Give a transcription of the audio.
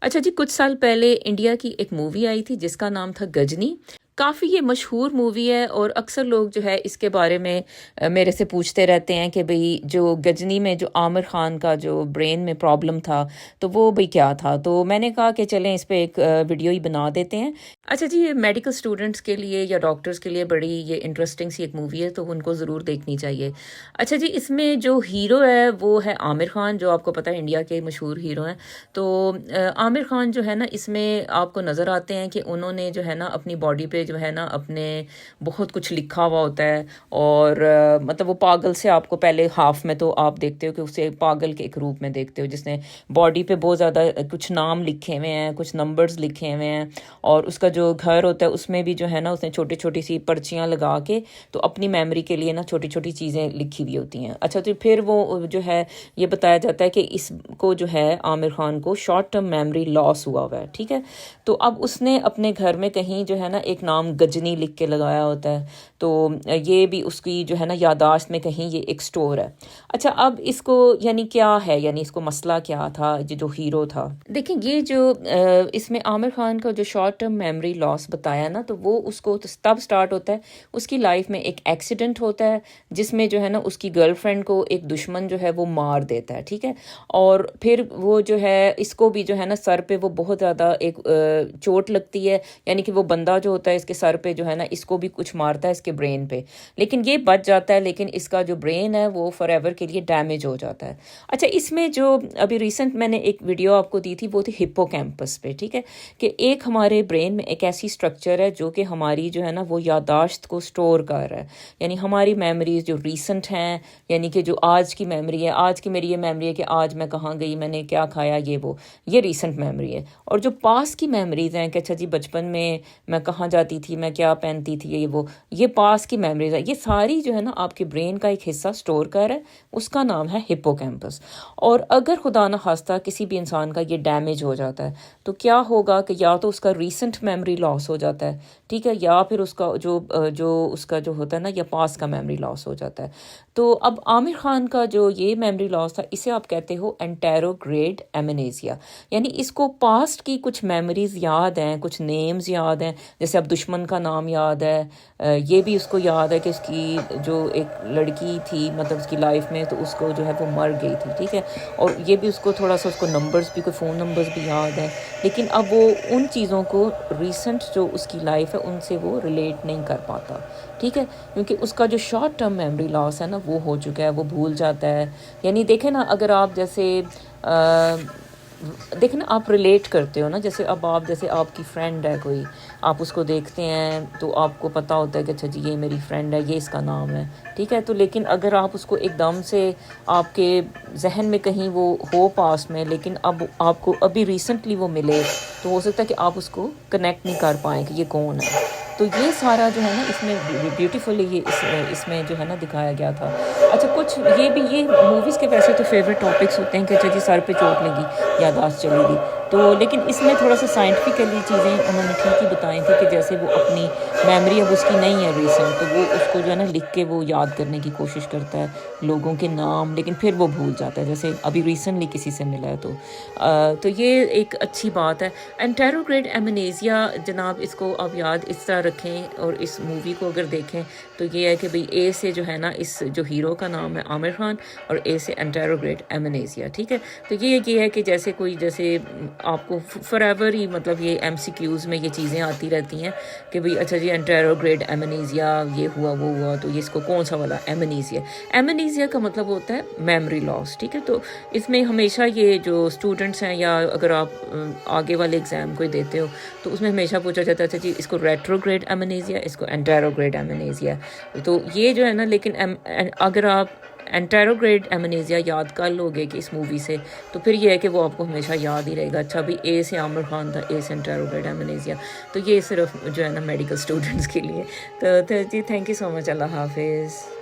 अच्छा जी, कुछ साल पहले इंडिया की एक मूवी आई थी जिसका नाम था गजनी। काफ़ी ये मशहूर मूवी है और अक्सर लोग जो है इसके बारे में मेरे से पूछते रहते हैं कि भई जो गजनी में जो आमिर खान का जो ब्रेन में प्रॉब्लम था, तो वो भई क्या था? तो मैंने कहा कि चलें इस पे एक वीडियो ही बना देते हैं। अच्छा जी, ये मेडिकल स्टूडेंट्स के लिए या डॉक्टर्स के लिए बड़ी ये इंटरेस्टिंग सी एक मूवी है, तो उनको ज़रूर देखनी चाहिए। अच्छा जी, इसमें जो हीरो है वो है आमिर खान, जो आपको पता है इंडिया के मशहूर हीरो हैं। तो आमिर खान जो है ना इसमें आपको नज़र आते हैं कि उन्होंने जो है ना अपनी बॉडी पे जो है ना अपने बहुत कुछ लिखा हुआ होता है। और मतलब वो पागल से आपको पहले हाफ में तो आप देखते हो कि उसे पागल के एक रूप में देखते हो, जिसने बॉडी पे बहुत ज़्यादा कुछ नाम लिखे हुए हैं, कुछ नंबर्स लिखे हुए हैं। और उसका जो घर होता है उसमें भी जो है ना उसने छोटी छोटी सी पर्चियाँ लगा के तो अपनी मेमोरी के लिए ना छोटी छोटी चीज़ें लिखी हुई होती हैं। अच्छा, तो फिर वो जो है ये बताया जाता है कि इसको जो है आमिर खान को शॉर्ट टर्म मेमोरी लॉस हुआ है, ठीक है। तो अब उसने अपने घर में कहीं जो है ना एक नाम गजनी लिख के लगाया होता है। तो ये भी उसकी जो है ना यादाश्त में कहीं ये एक स्टोर है। अच्छा, अब इसको यानी क्या है, यानी इसको मसला क्या था, जो हीरो था। देखिए, ये जो इसमें आमिर खान का जो शॉर्ट टर्म मेमोरी लॉस बताया ना, तो वो उसको तो तब स्टार्ट होता है उसकी लाइफ में एक एक्सीडेंट होता है जिसमें जो है ना उसकी गर्लफ्रेंड को एक दुश्मन जो है वो मार देता है, ठीक है। और फिर वो जो है इसको भी जो है ना सर पे वो बहुत ज़्यादा एक चोट लगती है, यानी कि वो बंदा जो होता है इसके सर पे जो है ना इसको भी कुछ मारता है इसके ब्रेन पे, लेकिन ये बच जाता है, लेकिन इसका जो ब्रेन है वो फॉर एवर के लिए डैमेज हो जाता है। अच्छा, इसमें जो अभी रिसेंट मैंने एक वीडियो आपको दी थी वो थी हिप्पोकैम्पस पे, ठीक है, कि एक हमारे ब्रेन में एक ऐसी स्ट्रक्चर है जो कि हमारी जो है ना वो यादाश्त को स्टोर कर रहा है, यानी हमारी मेमोरीज जो रीसेंट हैं, यानी कि जो आज की मेमोरी है, आज की मेरी ये मेमोरी है कि आज मैं कहाँ गई, मैंने क्या खाया, ये रीसेंट मेमोरी है। और जो पास की मेमोरीज हैं कि अच्छा जी बचपन में मैं कहाँ जाती थी, मैं क्या पहनती थी, ये पास की मेमोरीज है, ये सारी जो है ना आपके ब्रेन का एक हिस्सा स्टोर कर है, उसका नाम है हिप्पोकैम्पस। और अगर खुदा न खास्ता किसी भी इंसान का ये डैमेज हो जाता है तो क्या होगा कि या तो उसका रीसेंट मेमोरी लॉस हो जाता है, ठीक है, या फिर उसका उसका जो होता है ना या पास का मेमोरी लॉस हो जाता है। तो अब आमिर खान का जो ये मेमोरी लॉस था इसे आप कहते हो एंटेरोग्रेड एमनेसिया, यानी इसको पास्ट की कुछ मेमोरीज याद हैं, कुछ नेम्स याद हैं, जैसे अब दुश्मन का नाम याद है, ये भी उसको याद है कि उसकी जो एक लड़की थी मतलब उसकी लाइफ में तो उसको जो है वो मर गई थी, ठीक है। और ये भी उसको थोड़ा सा उसको नंबर्स भी, कोई फ़ोन नंबर्स भी याद हैं, लेकिन अब वो उन चीज़ों को रीसेंट जो उसकी लाइफ है उनसे वो रिलेट नहीं कर पाता, ठीक है, क्योंकि उसका जो शॉर्ट टर्म मेमोरी लॉस है ना वो हो चुका है, वो भूल जाता है। यानी देखें ना, अगर आप जैसे देखें ना आप रिलेट करते हो ना, जैसे अब आप जैसे आपकी फ्रेंड है कोई, आप उसको देखते हैं तो आपको पता होता है कि अच्छा जी ये मेरी फ्रेंड है, ये इसका नाम है, ठीक है। तो लेकिन अगर आप उसको एकदम से आपके जहन में कहीं वो हो पास में, लेकिन अब आपको अभी रिसेंटली वो मिले, तो हो सकता है कि आप उसको कनेक्ट नहीं कर पाएँ कि ये कौन है। तो ये सारा जो है ना इसमें ब्यूटीफुली ये इसमें जो है ना दिखाया गया था। अच्छा, कुछ ये मूवीज़ के वैसे तो फेवरेट टॉपिक्स होते हैं कि अच्छा जी सर पे चोट लगी, यादाश्त चली गई, तो लेकिन इसमें थोड़ा सा साइंटिफिकली चीज़ें उन्होंने ठीक ही बताई थी कि जैसे वो अपनी मेमोरी अब उसकी नहीं है रीसेंट, तो वो उसको जो है ना लिख के वो याद करने की कोशिश करता है लोगों के नाम, लेकिन फिर वो भूल जाता है, जैसे अभी रिसेंटली किसी से मिला है। तो ये एक अच्छी बात है। एंटेरोग्रेड एमनेसिया जनाब, इसको आप याद इस तरह रखें और इस मूवी को अगर देखें तो ये है कि भाई ए से जो है ना इस जो हीरो का नाम है आमिर खान और ए से एंटेरोग्रेड एमनेसिया, ठीक है। तो ये है कि जैसे कोई जैसे आपको फॉरएवर ही मतलब ये एमसीक्यूज़ में ये चीज़ें आती रहती हैं कि भाई अच्छा जी एंटेरोग्रेड एमनेसिया ये हुआ वो हुआ, तो ये इसको कौन सा वाला एमनेसिया, एमनेसिया का मतलब होता है मेमोरी लॉस, ठीक है। तो इसमें हमेशा ये जो स्टूडेंट्स हैं या अगर आप आगे वाले एग्ज़ाम कोई देते हो तो उसमें हमेशा पूछा जाता है अच्छा जी इसको रेट्रोग्रेड एमनेसिया, इसको एंटेरोग्रेड एमनेसिया। तो ये जो है ना, लेकिन अगर आप एंटेरोग्रेड एमनेसिया याद कर लोगे कि इस मूवी से, तो फिर ये है कि वो आपको हमेशा याद ही रहेगा। अच्छा, अभी ए से आमिर खान था, ए से एंटेरोग्रेड एमनेसिया, तो ये सिर्फ जो है ना मेडिकल स्टूडेंट्स के लिए। तो जी थैंक यू सो मच, अल्लाह हाफिज़।